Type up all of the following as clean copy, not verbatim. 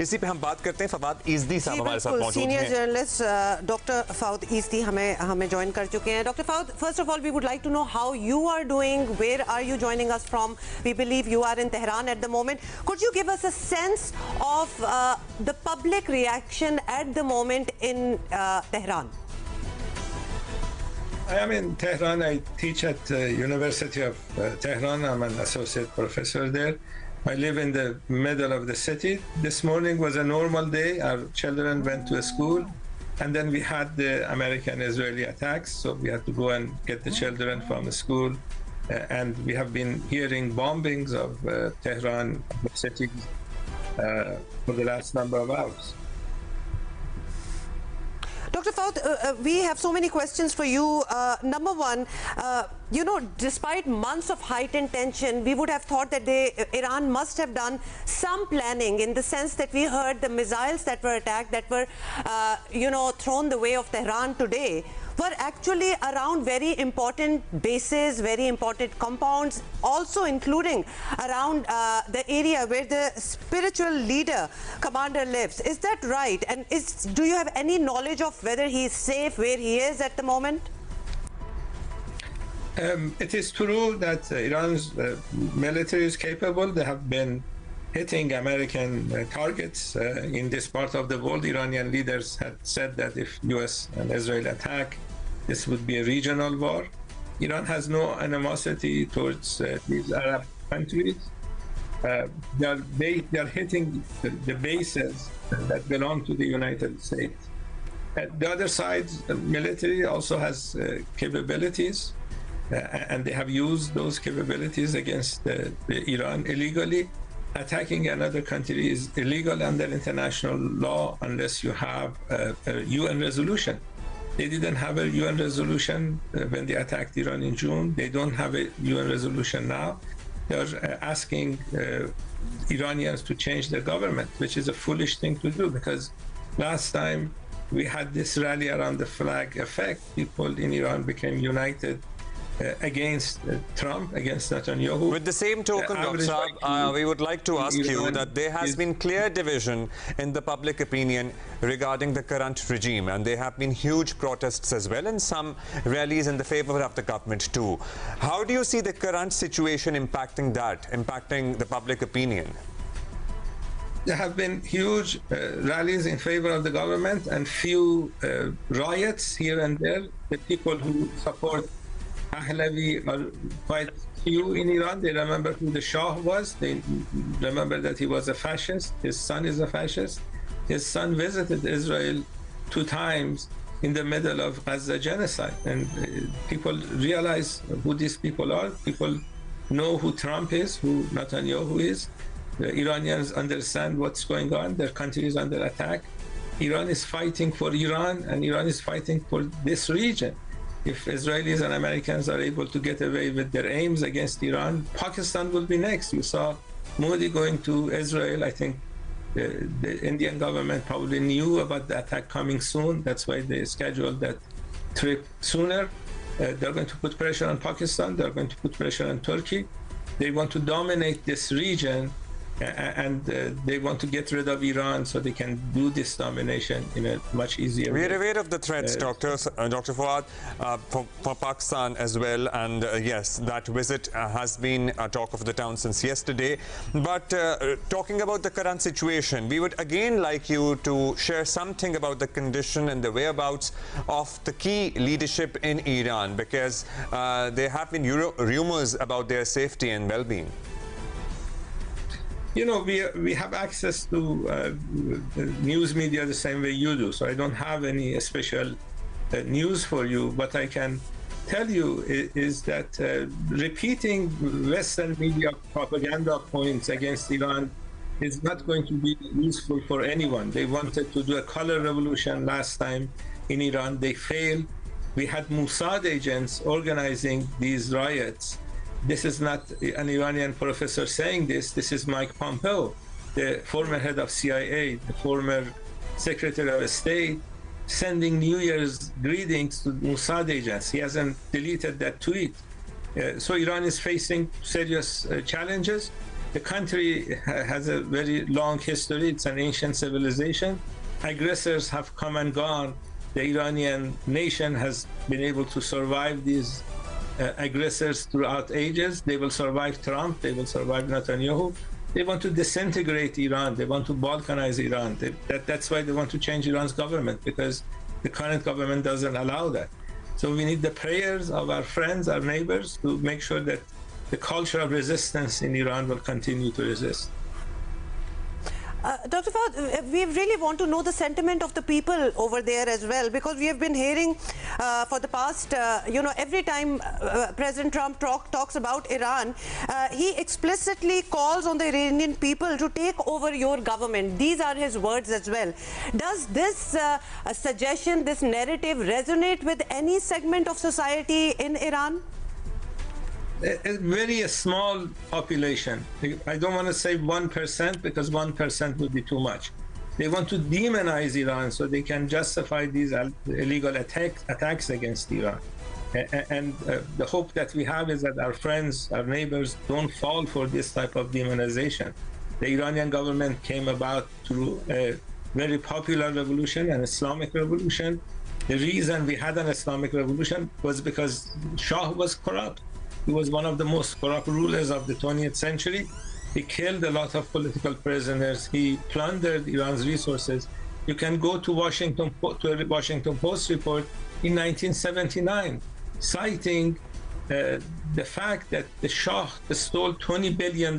इसी पे हम बात करते हैं। फवाद ईज़दी साहब हमारे साथ मौजूद हैं। Senior journalist doctor Fawad Izdi हमें ज्वाइन कर चुके हैं। Doctor Fawad, first of all we would like to know how you are doing, where are you joining us from? We believe you are in Tehran at the moment. Could you give us a sense of the public reaction at the moment in Tehran? I am in Tehran. I teach at University of Tehran. I'm an associate professor there. I live in the middle of the city. This morning was a normal day. Our children went to school, and then we had the American-Israeli attacks. So we had to go and get the children from school. And we have been hearing bombings of Tehran city for the last number of hours. Dr. Fawad, we have so many questions for you. Number one, you know, despite months of heightened tension, we would have thought that Iran must have done some planning, in the sense that we heard the missiles that were attacked, that were, you know, thrown the way of Tehran today, were actually around very important bases, very important compounds, also including around the area where the spiritual leader, commander, lives. Is that right? And do you have any knowledge of whether he is safe where he is at the moment? It is true that Iran's military is capable. They have been hitting American targets in this part of the world. Iranian leaders had said that if US and Israel attack, this would be a regional war. Iran has no animosity towards these Arab countries. They are hitting the bases that belong to the United States. The other side, the military also has capabilities, and they have used those capabilities against Iran illegally. Attacking another country is illegal under international law unless you have a UN resolution. They didn't have a UN resolution when they attacked Iran in June. They don't have a UN resolution now. They're asking Iranians to change their government, which is a foolish thing to do, because last time we had this rally around the flag effect. People in Iran became united against Trump, against Netanyahu. With the same token, Dr. Saab, we would like to ask you that there has been clear division in the public opinion regarding the current regime, and there have been huge protests as well, and some rallies in the favor of the government too. How do you see the current situation impacting the public opinion? There have been huge rallies in favor of the government and few riots here and there. The people who support Pahlavi are quite few in Iran. They remember who the Shah was. They remember that he was a fascist. His son is a fascist. His son visited Israel 2 times in the middle of Gaza genocide. And people realize who these people are. People know who Trump is, who Netanyahu is. The Iranians understand what's going on. Their country is under attack. Iran is fighting for Iran, and Iran is fighting for this region. If Israelis and Americans are able to get away with their aims against Iran, Pakistan will be next. You saw Modi going to Israel. I think the Indian government probably knew about the attack coming soon. That's why they scheduled that trip sooner. They're going to put pressure on Pakistan. They're going to put pressure on Turkey. They want to dominate this region, and they want to get rid of Iran so they can do this domination in a much easier way. We're aware of the threats, Dr. Fawad, for Pakistan as well, and yes, that visit has been a talk of the town since yesterday. But talking about the current situation, we would again like you to share something about the condition and the whereabouts of the key leadership in Iran, because there have been rumors about their safety and well-being. You know, we have access to news media the same way you do, so I don't have any special news for you. What I can tell you is that repeating Western media propaganda points against Iran is not going to be useful for anyone. They wanted to do a color revolution last time in Iran. They failed. We had Mossad agents organizing these riots. This is not an Iranian professor saying this. This is Mike Pompeo, the former head of CIA, the former Secretary of State, sending New Year's greetings to Mossad agents. He hasn't deleted that tweet. So Iran is facing serious challenges. The country has a very long history. It's an ancient civilization. Aggressors have come and gone. The Iranian nation has been able to survive these aggressors throughout ages. They will survive Trump. They will survive Netanyahu. They want to disintegrate Iran. They want to balkanize Iran. That's why they want to change Iran's government, because the current government doesn't allow that. So we need the prayers of our friends, our neighbors, to make sure that the culture of resistance in Iran will continue to resist. Dr. Fawad, we really want to know the sentiment of the people over there as well, because we have been hearing for the past, every time President Trump talks about Iran, he explicitly calls on the Iranian people to take over your government. These are his words as well. Does this suggestion, this narrative resonate with any segment of society in Iran? A very small population. I don't want to say 1%, because 1% would be too much. They want to demonize Iran so they can justify these illegal attacks against Iran. And the hope that we have is that our friends, our neighbors, don't fall for this type of demonization. The Iranian government came about through a very popular revolution, an Islamic revolution. The reason we had an Islamic revolution was because Shah was corrupt. He was one of the most corrupt rulers of the 20th century. He killed a lot of political prisoners. He plundered Iran's resources. You can go to Washington Post report in 1979, citing the fact that the Shah stole $20 billion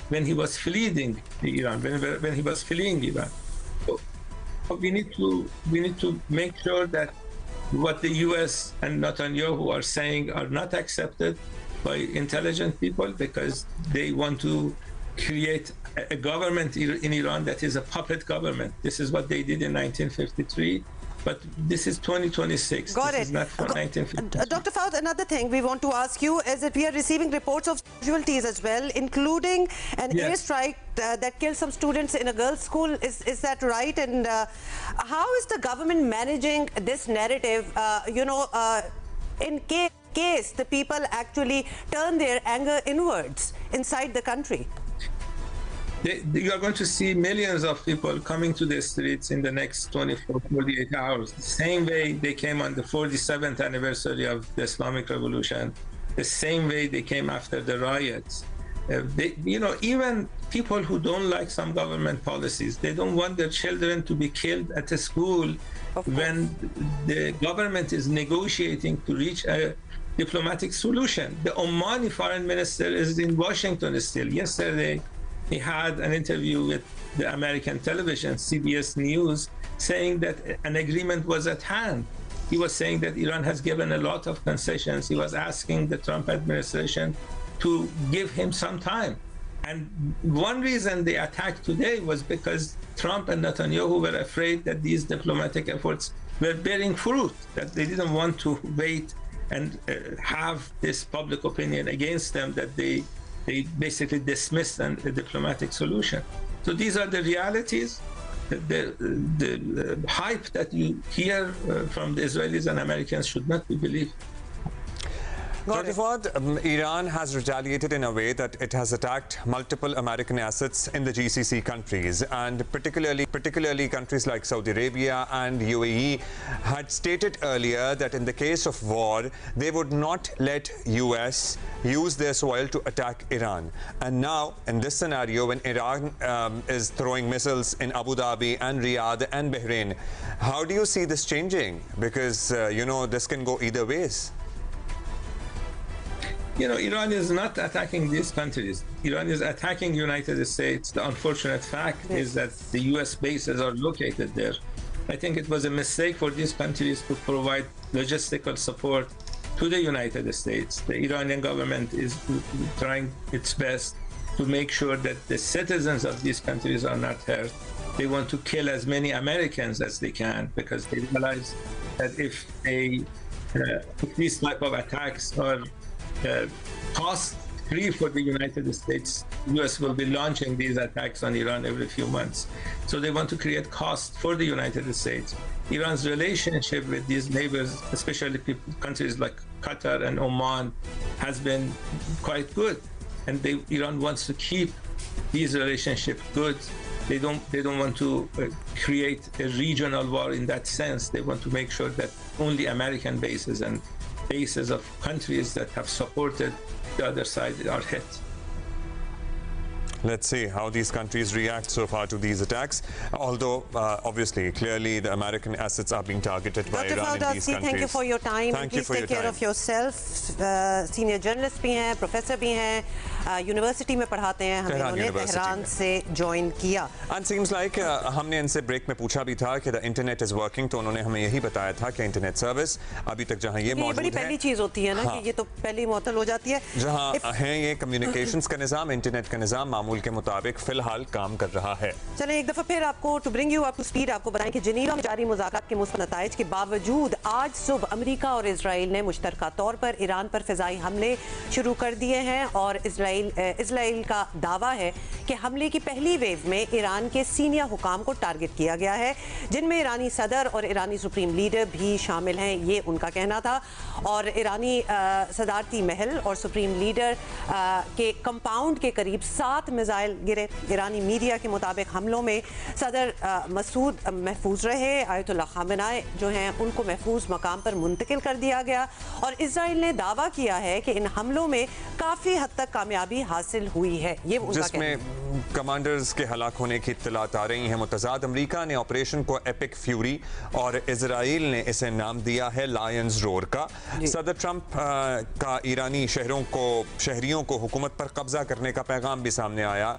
when he was fleeing Iran. When he was fleeing Iran. So we need to make sure that what the U.S. and Netanyahu are saying are not accepted by intelligent people, because they want to create a government in Iran that is a puppet government. This is what they did in 1953. But this is 2026. Got this it. Is not for 1950. Dr. Fawad, another thing we want to ask you is that we are receiving reports of casualties as well, including an airstrike that killed some students in a girls' school. Is that right? And how is the government managing this narrative, in case the people actually turn their anger inwards inside the country? You are going to see millions of people coming to the streets in the next 24, 48 hours. The same way they came on the 47th anniversary of the Islamic Revolution, the same way they came after the riots. Even people who don't like some government policies, they don't want their children to be killed at a school when the government is negotiating to reach a diplomatic solution. The Omani foreign minister is in Washington still. Yesterday, he had an interview with the American television, CBS News, saying that an agreement was at hand. He was saying that Iran has given a lot of concessions. He was asking the Trump administration to give him some time. And one reason they attacked today was because Trump and Netanyahu were afraid that these diplomatic efforts were bearing fruit, that they didn't want to wait and have this public opinion against them, that they basically dismissed a diplomatic solution. So these are the realities. The hype that you hear from the Israelis and Americans should not be believed. Dr. Fawad, Iran has retaliated in a way that it has attacked multiple American assets in the GCC countries, and particularly countries like Saudi Arabia and UAE had stated earlier that in the case of war, they would not let US use their soil to attack Iran. And now, in this scenario, when Iran is throwing missiles in Abu Dhabi and Riyadh and Bahrain, how do you see this changing? Because, this can go either ways. Iran is not attacking these countries. Iran is attacking United States. The unfortunate fact is that the U.S. bases are located there. I think it was a mistake for these countries to provide logistical support to the United States. The Iranian government is trying its best to make sure that the citizens of these countries are not hurt. They want to kill as many Americans as they can, because they realize that if these type of attacks are cost-free for the United States, the U.S. will be launching these attacks on Iran every few months. So they want to create cost for the United States. Iran's relationship with these neighbors, especially countries like Qatar and Oman, has been quite good. and Iran wants to keep these relationships good. They don't want to create a regional war in that sense. They want to make sure that only American bases and bases of countries that have supported the other side are hit. Let's see how these countries react so far to these attacks. Although, obviously, clearly the American assets are being targeted by Iran in these countries. Thank you for your time. Thank you Please for take your care time. of yourself. Senior journalist भी हैं, professor भी हैं, university में पढ़ाते हैं. हमें उन्होंने Tehran से join किया. And seems like हमने इनसे ब्रेक में पूछा भी था कि the internet is working, तो उन्होंने हमें यही बताया था कि इंटरनेट सर्विस अभी तक जहां ये मौजूद है. बड़ी पहली चीज होती है ना कि ये तो पहले ही मुअत्तल हो जाती है. जहां है ये कम्युनिकेशंस का निज़ाम, इंटरनेट का निज़ाम मामूल के मुताबिक फिलहाल काम कर रहा है. चलें एक दफा फिर आपको to bring you up to speed आपको बताएं कि जिनेवा में जारी मुज़ाकरात के मुस्बत नताइज के बावजूद आज सुबह अमेरिका और इजराइल ने मुश्तरका तौर पर ईरान पर फिजाई हमले शुरू कर दिए हैं और इजराइल का दावा है कि हमले की पहली वेव में ईरान के सीनियर हुकाम को टारगेट किया गया है, जिनमें ईरानी सदर और ईरानी सुप्रीम लीडर भी शामिल हैं. ये उनका कहना था. और ईरानी सदारती महल और सुप्रीम लीडर के कंपाउंड के करीब 7 मिसाइल गिरे. ईरानी मीडिया के मुताबिक हमलों में सदर मसूद महफूज रहे. आयतुल्लाह खामेनी जो हैं उनको महफूज मकाम पर मुंतकिल कर दिया गया. और इजराइल ने दावा किया है कि इन हमलों में काफ़ी हद तक कामयाबी हासिल हुई है. ये उनका जिसमें कमांडर्स के हलाक होने की इत्तलात आ रही हैं. मुतज़ाद अमरीका ने ऑपरेशन को एपिक फ्यूरी और इजराइल ने इसे नाम दिया है लायंस रोर का. सदर ट्रंप का ईरानी शहरियों को हुकूमत पर कब्जा करने का पैगाम भी सामने आया.